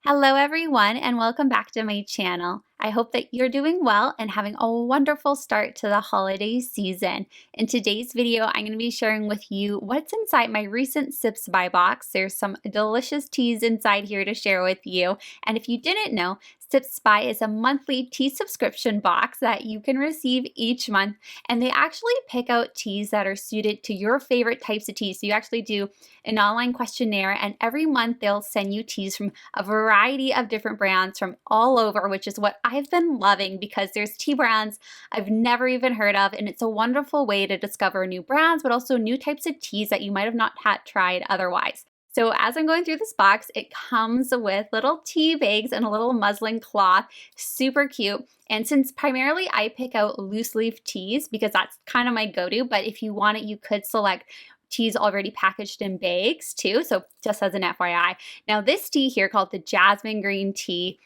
Hello everyone and welcome back to my channel. I hope that you're doing well and having a wonderful start to the holiday season. In today's video, I'm going to be sharing with you what's inside my recent sipsby box. There's some delicious teas inside here to share with you. And if you didn't know, sipsby is a monthly tea subscription box that you can receive each month. And they actually pick out teas that are suited to your favorite types of teas. So you actually do an online questionnaire, and every month they'll send you teas from a variety of different brands from all over, which is what I've been loving because there's tea brands I've never even heard of, and it's a wonderful way to discover new brands, but also new types of teas that you might have not had tried otherwise. So as I'm going through this box, it comes with little tea bags and a little muslin cloth, super cute. And since primarily I pick out loose leaf teas because that's kind of my go-to, but if you want it, you could select teas already packaged in bags too, so just as an FYI. Now this tea here called the Jasmine green tea,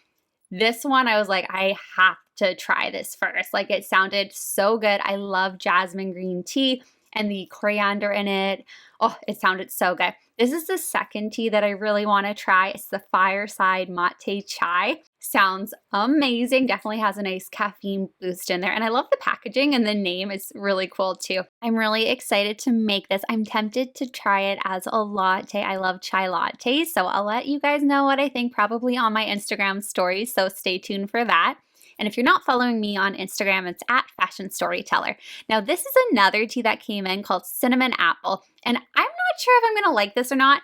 this one I was like, I have to try this first. Like, it sounded so good. I love jasmine green tea and the coriander in it. Oh, it sounded so good. This is the second tea that I really want to try. It's the Fireside Mate Chai. Sounds amazing. Definitely has a nice caffeine boost in there. And I love the packaging, and the name is really cool too. I'm really excited to make this. I'm tempted to try it as a latte. I love chai lattes, so I'll let you guys know what I think probably on my Instagram stories, so stay tuned for that. And if you're not following me on Instagram, it's at Fashion Storyteller. Now, this is another tea that came in called Cinnamon Apple. And I'm not sure if I'm going to like this or not.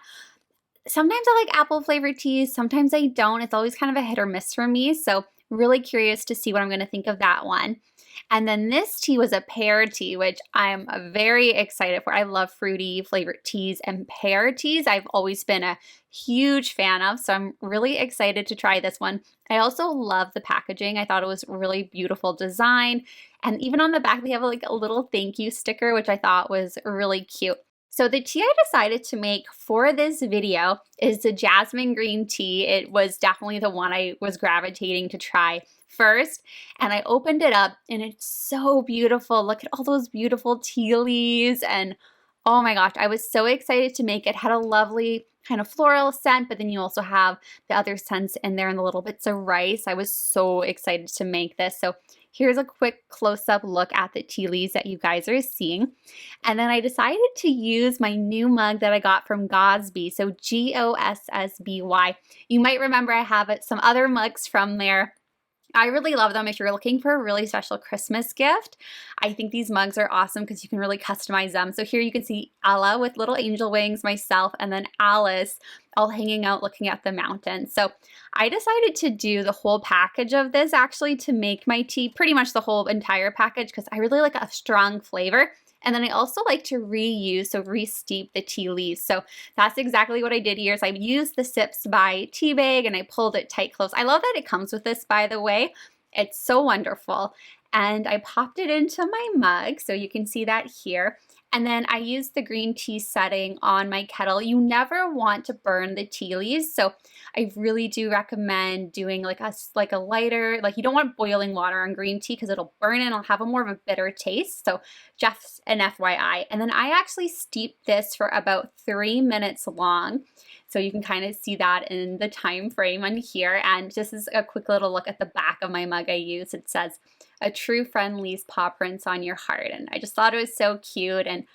Sometimes I like apple flavored teas, sometimes I don't. It's always kind of a hit or miss for me. So really curious to see what I'm going to think of that one. And then this tea was a pear tea, which I'm very excited for. I love fruity flavored teas, and pear teas I've always been a huge fan of, so I'm really excited to try this one. I also love the packaging. I thought it was really beautiful design, and even on the back they have like a little thank you sticker, which I thought was really cute. So the tea I decided to make for this video is the jasmine green tea. It was definitely the one I was gravitating to try first, and I opened it up and it's so beautiful. Look at all those beautiful tea leaves, and oh my gosh, I was so excited to make it. It had a lovely kind of floral scent, but then you also have the other scents in there and the little bits of rice. I was so excited to make this. So here's a quick close-up look at the tea leaves that you guys are seeing. And then I decided to use my new mug that I got from Gossby, so Gossby. You might remember I have some other mugs from there. I really love them if you're looking for a really special Christmas gift. I think these mugs are awesome because you can really customize them. So here you can see Ella with little angel wings, myself, and then Alice all hanging out looking at the mountain. So I decided to do the whole package of this actually to make my tea, pretty much the whole entire package, because I really like a strong flavor. And then I also like to reuse, so re-steep the tea leaves. So that's exactly what I did here. So I used the sipsby tea bag and I pulled it tight close. I love that it comes with this, by the way. It's so wonderful. And I popped it into my mug, so you can see that here. And then I used the green tea setting on my kettle. You never want to burn the tea leaves, so I really do recommend doing like a lighter, like you don't want boiling water on green tea because it'll burn and it'll have a more of a bitter taste. So just an FYI. And then I actually steeped this for about 3 minutes long. So you can kind of see that in the time frame on here. And this is a quick little look at the back of my mug I used. It says, "A true friend leaves paw prints on your heart." And I just thought it was so cute, and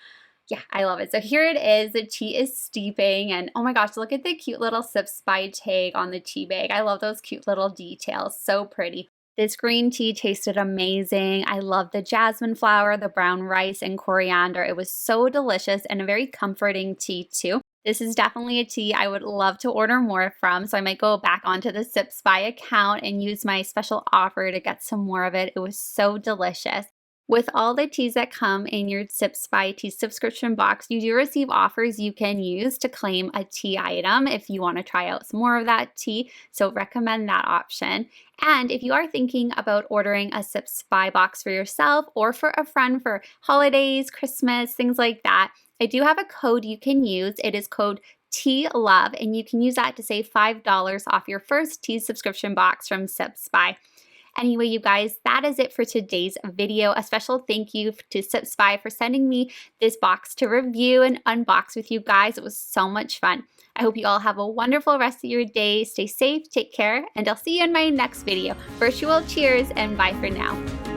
yeah, I love it. So here it is. The tea is steeping, and oh my gosh, look at the cute little sipsby tag on the tea bag. I love those cute little details. So pretty. This green tea tasted amazing. I love the jasmine flower, the brown rice, and coriander. It was so delicious and a very comforting tea too. This is definitely a tea I would love to order more from, so I might go back onto the sipsby account and use my special offer to get some more of it. It was so delicious. With all the teas that come in your sipsby tea subscription box, you do receive offers you can use to claim a tea item if you want to try out some more of that tea, so recommend that option. And if you are thinking about ordering a sipsby box for yourself or for a friend for holidays, Christmas, things like that, I do have a code you can use. It is code TEALOVE, and you can use that to save $5 off your first tea subscription box from sipsby. Anyway, you guys, that is it for today's video. A special thank you to sipsby for sending me this box to review and unbox with you guys. It was so much fun. I hope you all have a wonderful rest of your day. Stay safe, take care, and I'll see you in my next video. Virtual cheers and bye for now.